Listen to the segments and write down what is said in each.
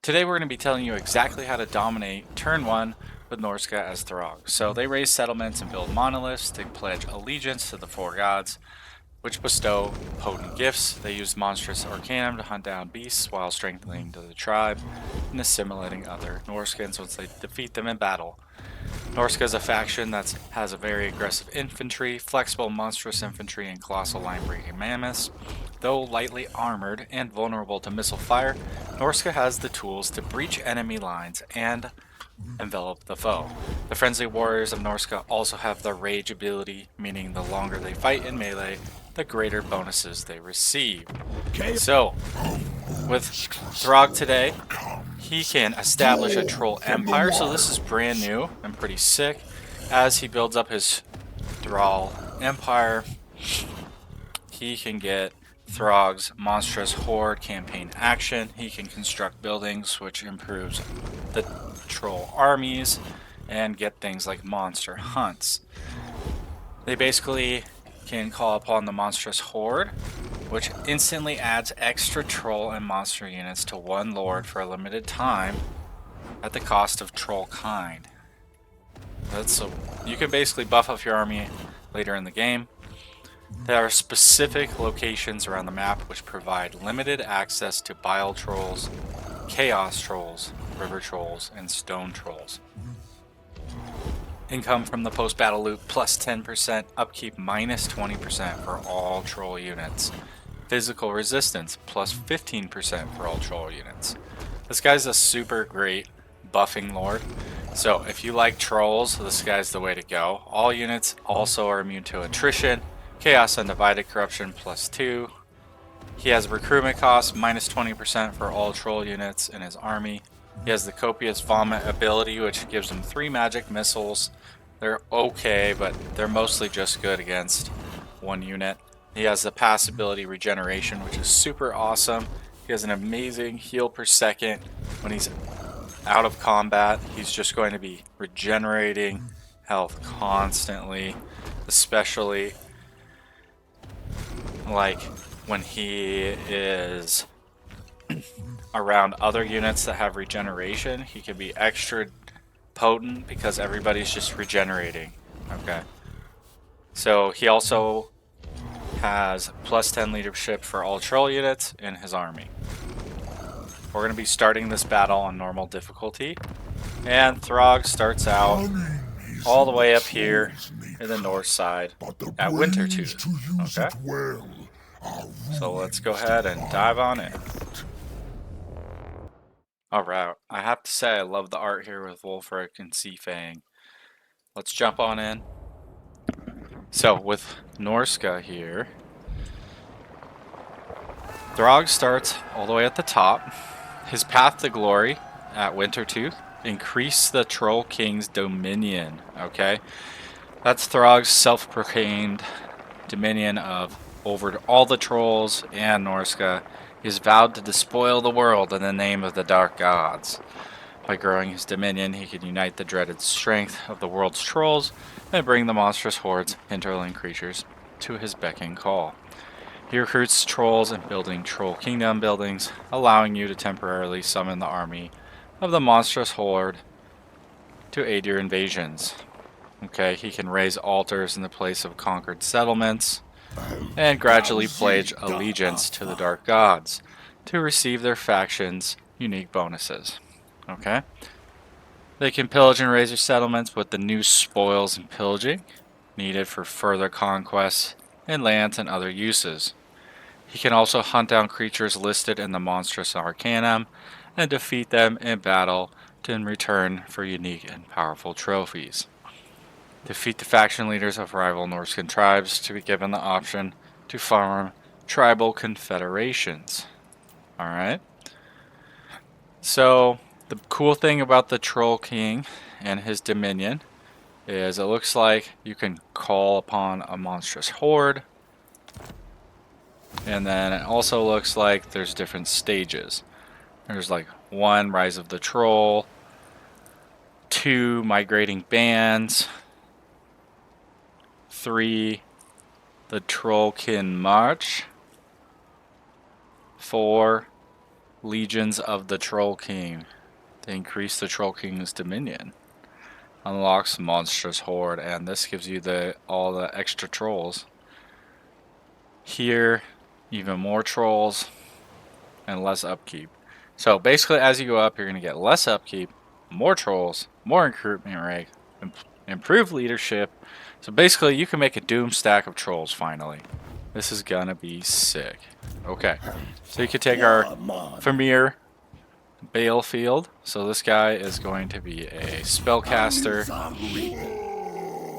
Today we're going to be telling you exactly how to dominate turn 1 with Norsca as Throgg. So they raise settlements and build monoliths to pledge allegiance to the four gods, which bestow potent gifts. They use monstrous arcanum to hunt down beasts while strengthening the tribe and assimilating other Norskans once they defeat them in battle. Norsca is a faction that has a very aggressive infantry, flexible monstrous infantry, and colossal line-breaking mammoths. Though lightly armored and vulnerable to missile fire, Norsca has the tools to breach enemy lines and envelop the foe. The friendly warriors of Norsca also have the Rage ability, meaning the longer they fight in melee, the greater bonuses they receive. So, with Throgg today, he can establish a troll empire, so this is brand new and pretty sick. As he builds up his Thrall empire, he can get Throgg's monstrous horde campaign action. He can construct buildings, which improves the troll armies, and get things like monster hunts. They basically can call upon the monstrous horde, which instantly adds extra troll and monster units to one lord for a limited time at the cost of troll kind. So you can basically buff up your army later in the game. There are specific locations around the map which provide limited access to bile trolls, chaos trolls, river trolls, and stone trolls. Income from the post-battle loot plus 10%, upkeep minus 20% for all troll units. Physical resistance plus 15% for all troll units. This guy's a super great buffing lord. So if you like trolls, this guy's the way to go. All units also are immune to attrition. Chaos Undivided Corruption plus 2. He has recruitment cost minus 20% for all troll units in his army. He has the Copious Vomit ability, which gives him 3 magic missiles. They're okay, but they're mostly just good against one unit. He has the pass ability Regeneration, which is super awesome. He has an amazing heal per second. When he's out of combat, he's just going to be regenerating health constantly, especially like when he is around other units that have regeneration. He can be extra potent because everybody's just regenerating. Okay. So he also has plus 10 leadership for all troll units in his army. We're going to be starting this battle on normal difficulty, and Throgg starts out all the way up here in the north side at Wintertooth. Okay, so let's go ahead and dive on in. Alright, I have to say I love the art here with Wolfric and Seafang. Let's jump on in. So with Norsca here, Throgg starts all the way at the top. His path to glory at Wintertooth, increase the Troll King's dominion. Okay, that's Throgg's self-proclaimed dominion of over all the trolls and Norsca. He has vowed to despoil the world in the name of the dark gods. By growing his dominion, he can unite the dreaded strength of the world's trolls and bring the monstrous hordes, hinterland creatures, to his beck and call. He recruits trolls and building Troll Kingdom buildings, allowing you to temporarily summon the army of the monstrous horde to aid your invasions. Okay, he can raise altars in the place of conquered settlements and gradually pledge allegiance to the dark gods to receive their factions' unique bonuses. Okay, they can pillage and raise their settlements with the new spoils and pillaging needed for further conquests and lands and other uses. He can also hunt down creatures listed in the monstrous arcanum and defeat them in battle in return for unique and powerful trophies. Defeat the faction leaders of rival Norscan tribes to be given the option to form tribal confederations. Alright. So, the cool thing about the Troll King and his dominion is it looks like you can call upon a monstrous horde. And then it also looks like there's different stages. There's like 1, Rise of the Troll, 2, Migrating Bands, 3, the Trollkin March, 4, Legions of the Troll King to increase the Troll King's dominion. Unlocks monstrous horde, and this gives you all the extra trolls. Here, even more trolls and less upkeep. So basically, as you go up, you're going to get less upkeep, more trolls, more recruitment rate, improved leadership. So basically, you can make a doom stack of trolls finally. This is gonna be sick. Okay, so you can take our Famir Balefield. So this guy is going to be a spellcaster,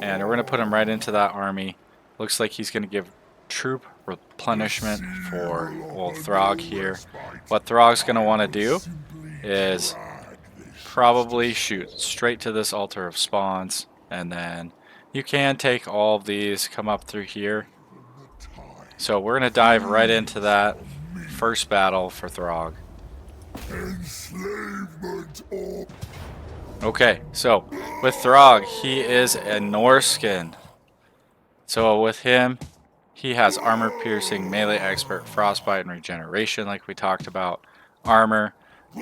and we're gonna put him right into that army. Looks like he's gonna give troop replenishment for old Throgg here. What Throgg's gonna want to do is probably shoot straight to this altar of spawns, and then you can take all of these, come up through here. So we're gonna dive right into that first battle for Throgg. Okay, so with Throgg, he is a Norscan. So with him, he has armor piercing, melee expert, frostbite, and regeneration like we talked about. Armor,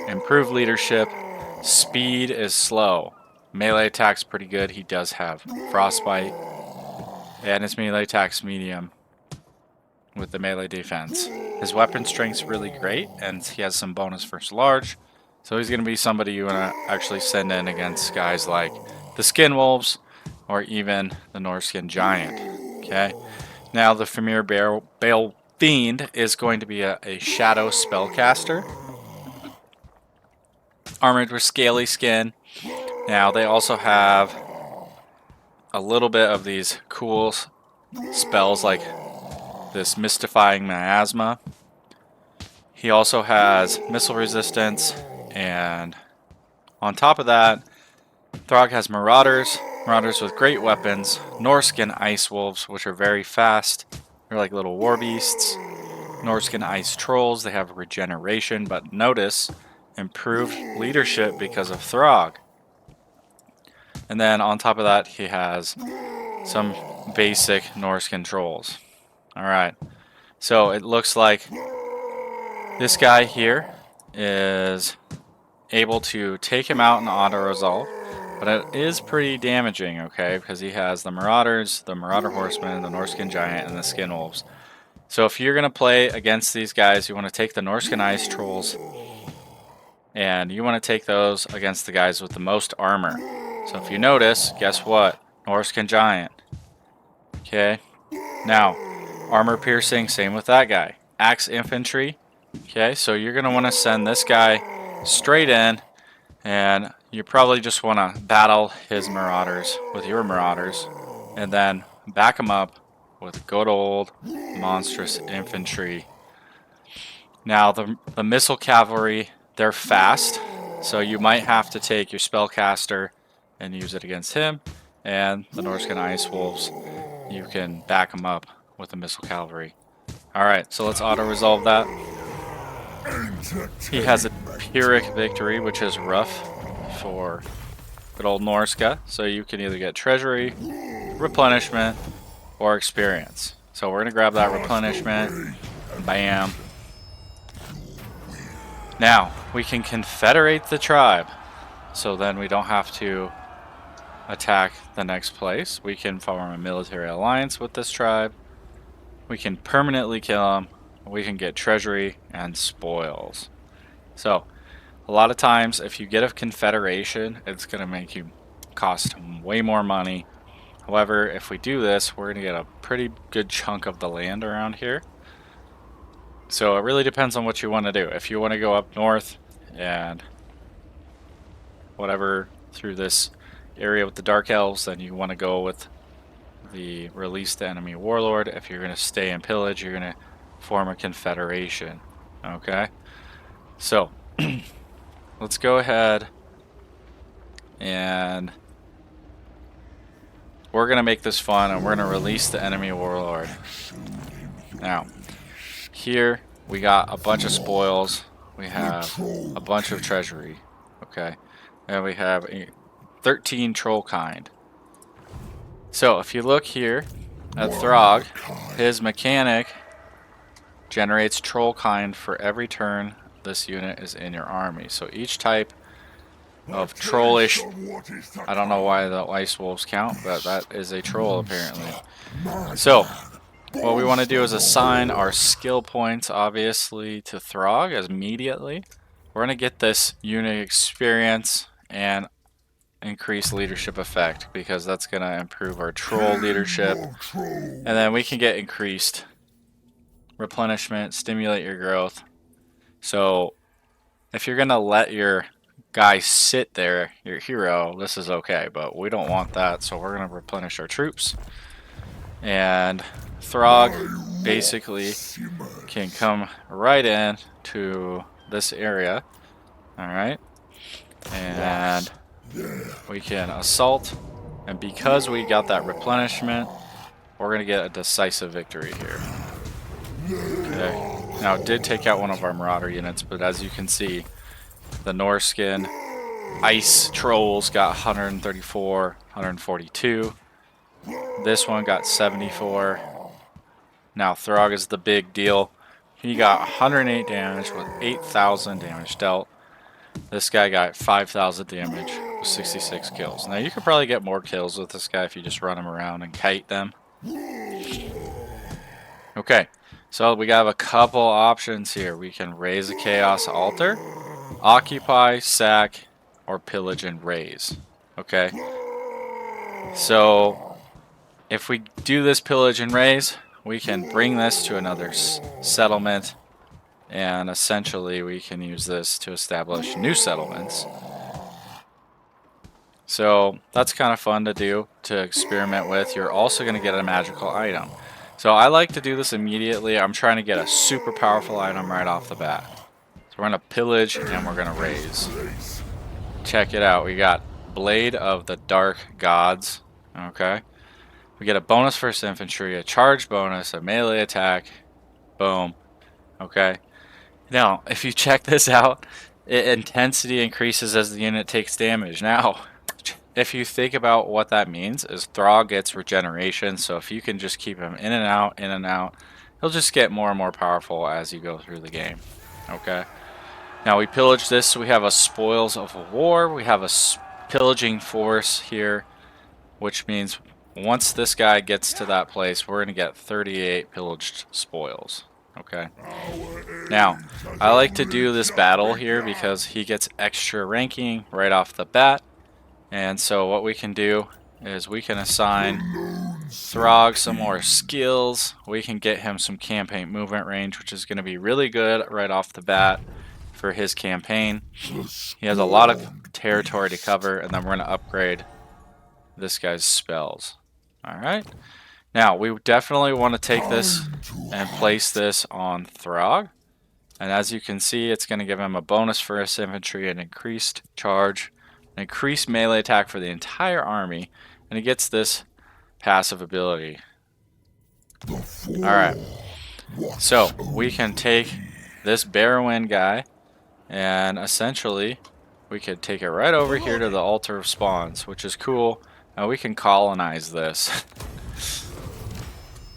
improved leadership, speed is slow. Melee attack's pretty good. He does have frostbite, and his melee attack's medium with the melee defense. His weapon strength's really great, and he has some bonus versus large. So he's going to be somebody you want to actually send in against guys like the Skin Wolves or even the Norscan Giant. Okay. Now the Famir Bale Fiend is going to be a shadow spellcaster, armored with scaly skin. Now they also have a little bit of these cool spells like this Mystifying Miasma. He also has missile resistance, and on top of that, Throgg has Marauders with great weapons, Norscan Ice Wolves, which are very fast. They're like little war beasts. Norscan Ice Trolls, they have regeneration, but notice, improved leadership because of Throgg. And then on top of that, he has some basic Norscan Trolls. Alright, so it looks like this guy here is able to take him out in auto-resolve, but it is pretty damaging, okay, because he has the Marauders, the Marauder Horsemen, the Norscan Giant, and the Skin Wolves. So if you're going to play against these guys, you want to take the Norscan Ice Trolls, and you want to take those against the guys with the most armor. So if you notice, guess what? Norscan Giant. Okay, now armor piercing, same with that guy. Axe infantry. Okay, so you're going to want to send this guy straight in, and you probably just want to battle his Marauders with your Marauders, and then back him up with good old monstrous infantry. Now the missile cavalry, they're fast, so you might have to take your spellcaster and use it against him, and the Norscan Ice Wolves, you can back them up with the missile cavalry. Alright, so let's auto-resolve that. He has a Pyrrhic victory, which is rough for good old Norsca, so you can either get treasury, replenishment, or experience. So we're going to grab that replenishment. Bam. Now, we can confederate the tribe, so then we don't have to attack the next place. We can form a military alliance with this tribe. We can permanently kill them. We can get treasury and spoils. So, a lot of times, if you get a confederation, it's going to make you cost way more money. However, if we do this, we're going to get a pretty good chunk of the land around here. So it really depends on what you want to do. If you want to go up north and whatever through this area with the Dark Elves, then you want to go with the Release the Enemy Warlord. If you're going to stay and pillage, you're going to form a confederation. Okay? So, let's go ahead and we're going to make this fun, and we're going to release the Enemy Warlord. Now, here we got a bunch of spoils. We have a bunch of treasury. Okay? And we have 13 troll kind. So if you look here at Throgg, his mechanic generates troll kind for every turn this unit is in your army. So each type of trollish, I don't know why the ice wolves count, but that is a troll apparently. So what we want to do is assign our skill points, obviously, to Throgg immediately. We're going to get this unit experience and increase leadership effect because that's going to improve our troll leadership. And then we can get increased replenishment, stimulate your growth. So if you're going to let your guy sit there, your hero, this is okay, but we don't want that, so we're going to replenish our troops. And Throgg basically can come right in to this area. Alright. And we can assault. And because we got that replenishment, we're going to get a decisive victory here. Okay. Now it did take out one of our Marauder units, but as you can see, the Norscan ice trolls got 134, 142. This one got 74. Now Throgg is the big deal. He got 108 damage with 8,000 damage dealt. This guy got 5,000 damage with 66 kills. Now you could probably get more kills with this guy if you just run him around and kite them. Okay, so we got a couple options here. We can raise a chaos altar, occupy, sack, or pillage and raise. Okay, so if we do this pillage and raise, we can bring this to another settlement, and essentially we can use this to establish new settlements. So that's kind of fun to do, to experiment with. You're also going to get a magical item. So I like to do this immediately. I'm trying to get a super powerful item right off the bat. So we're going to pillage and we're going to raise. Check it out. We got Blade of the Dark Gods. Okay. We get a bonus first infantry, a charge bonus, a melee attack. Boom. Okay. Now, if you check this out, intensity increases as the unit takes damage. Now, if you think about what that means, is Throgg gets regeneration. So if you can just keep him in and out, he'll just get more and more powerful as you go through the game. Okay. Now we pillage this, so we have a spoils of war. We have a pillaging force here, which means once this guy gets to that place, we're going to get 38 pillaged spoils. Okay. Now, I like to do this battle here because he gets extra ranking right off the bat. And so what we can do is we can assign Throgg some more skills. We can get him some campaign movement range, which is going to be really good right off the bat for his campaign. He has a lot of territory to cover, and then we're going to upgrade this guy's spells. Alright. Now, we definitely want to take this and place this on Throgg. And as you can see, it's going to give him a bonus for his infantry, an increased charge, an increased melee attack for the entire army, and he gets this passive ability. Alright. So, we can take this Barrowin guy, and essentially, we could take it right over here to the Altar of Spawns, which is cool. And we can colonize this.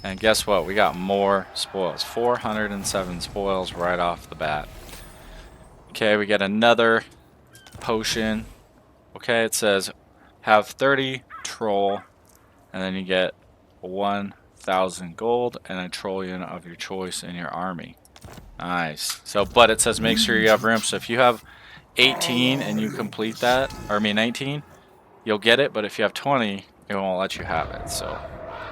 And guess what? We got more spoils. 407 spoils right off the bat. Okay, we get another potion. Okay, it says have 30 troll, and then you get 1,000 gold and a troll unit of your choice in your army. Nice. So, but it says make sure you have room. So if you have 18 and you complete that, or I mean 19, you'll get it, but if you have 20, it won't let you have it. So,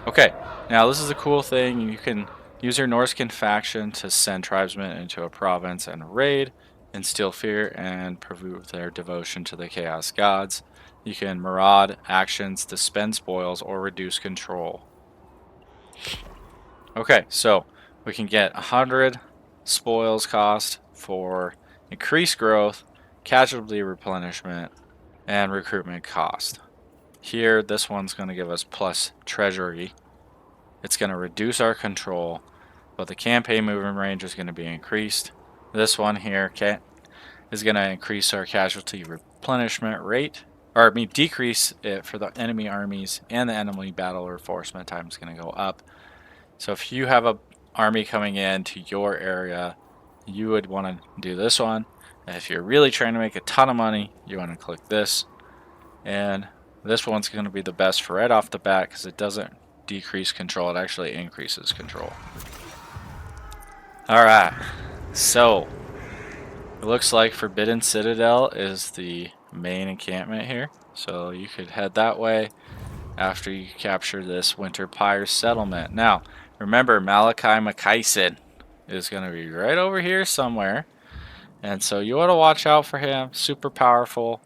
okay. Now this is a cool thing. You can use your Norscan faction to send tribesmen into a province and raid, instill fear, and prove their devotion to the Chaos Gods. You can maraud actions to spend spoils or reduce control. Okay, so we can get 100 spoils cost for increased growth, casualty replenishment, and recruitment cost. Here, this one's going to give us plus treasury. It's going to reduce our control, but the campaign movement range is going to be increased. This one here is going to increase our casualty replenishment rate, or I mean decrease it for the enemy armies, and the enemy battle reinforcement time is going to go up. So if you have an army coming in to your area you would want to do this one. And if you're really trying to make a ton of money, you want to click this. And this one's going to be the best for right off the bat because it doesn't decrease control, it actually increases control. Alright, so it looks like Forbidden Citadel is the main encampment here. So you could head that way after you capture this Winter Pyre settlement. Now, remember, Malachi Makaisen is going to be right over here somewhere. And so you want to watch out for him. Super powerful.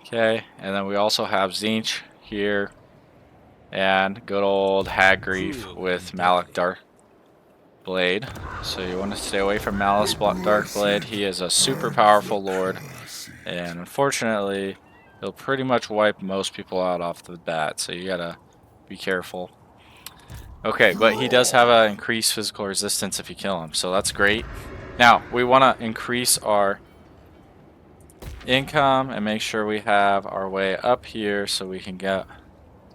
Okay, and then we also have Zinch here. And good old Hagrief with Malik Darkblade. So you want to stay away from Malice Darkblade. He is a super powerful lord. And unfortunately, he'll pretty much wipe most people out off the bat. So you gotta be careful. Okay, but he does have an increased physical resistance if you kill him. So that's great. Now, we want to increase our income and make sure we have our way up here so we can get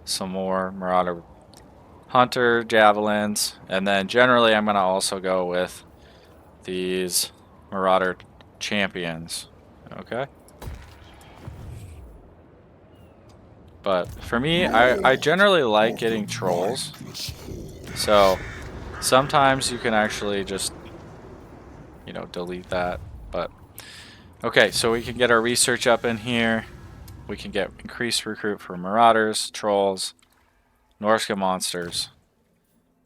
some more Marauder Hunter Javelins. And then generally I'm going to also go with these Marauder Champions. Okay? But for me, I generally like getting Trolls. So sometimes you can actually just, you know, delete that. But okay, so we can get our research up in here. We can get increased recruit for Marauders, Trolls, Norsca monsters.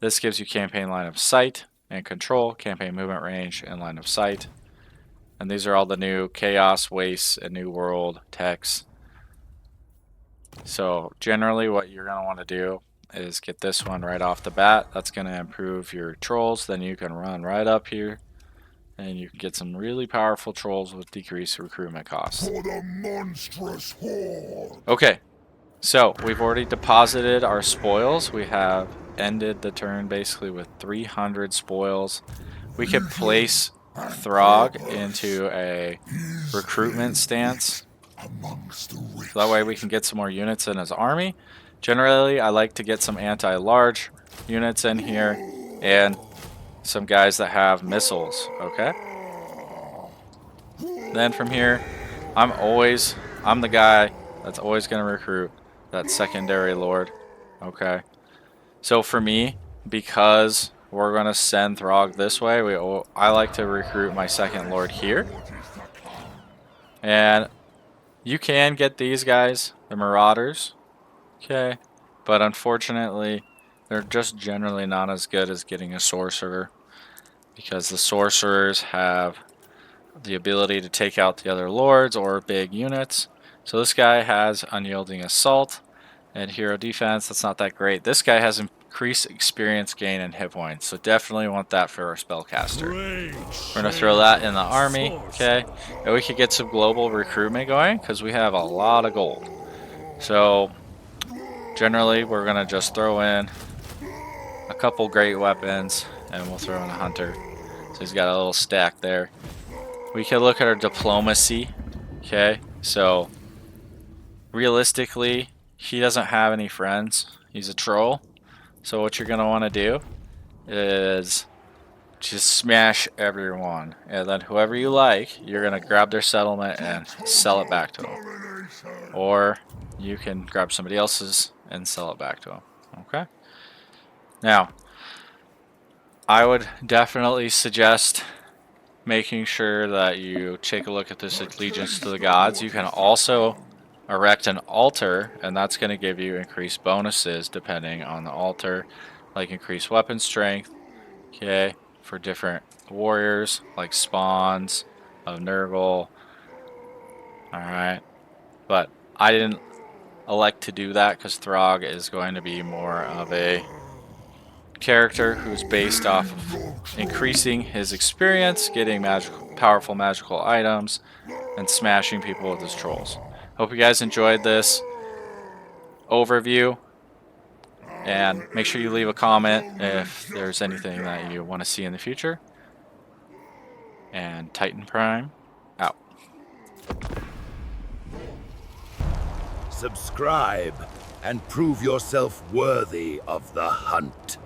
This gives you campaign line of sight and control, campaign movement range, and line of sight. And these are all the new Chaos, Wastes, and New World techs. So generally what you're going to want to do is get this one right off the bat. That's going to improve your Trolls. Then you can run right up here and you can get some really powerful Trolls with decreased recruitment costs. For the monstrous horde. Okay, so we've already deposited our spoils. We have ended the turn basically with 300 spoils. We could place Throgg into a recruitment stance. So that way we can get some more units in his army. Generally, I like to get some anti-large units in here and some guys that have missiles, okay? Then from here, I'm the guy that's always going to recruit that secondary lord, okay? So for me, because we're going to send Throgg this way, I like to recruit my second lord here. And you can get these guys, the Marauders, okay? But unfortunately, they're just generally not as good as getting a sorcerer, because the sorcerers have the ability to take out the other lords or big units. So this guy has unyielding assault and hero defense. That's not that great. This guy has increased experience gain and hit points, so definitely want that for our spellcaster. We're gonna throw that in the army, okay? And we could get some global recruitment going because we have a lot of gold. So generally we're gonna just throw in a couple great weapons and we'll throw in a hunter. So he's got a little stack there. We can look at our diplomacy, okay? So realistically, he doesn't have any friends. He's a troll. So what you're gonna want to do is just smash everyone, and then whoever you like, you're gonna grab their settlement and sell it back to them, or you can grab somebody else's and sell it back to them. Okay. Now, I would definitely suggest making sure that you take a look at this allegiance to the gods. You can also erect an altar, and that's going to give you increased bonuses depending on the altar, like increased weapon strength, okay, for different warriors, like spawns of Nurgle. Alright, but I didn't elect to do that because Throgg is going to be more of a character who's based off of increasing his experience, getting powerful magical items, and smashing people with his trolls. Hope you guys enjoyed this overview, and make sure you leave a comment if there's anything that you want to see in the future. And Titan Prime out. Subscribe and prove yourself worthy of the hunt.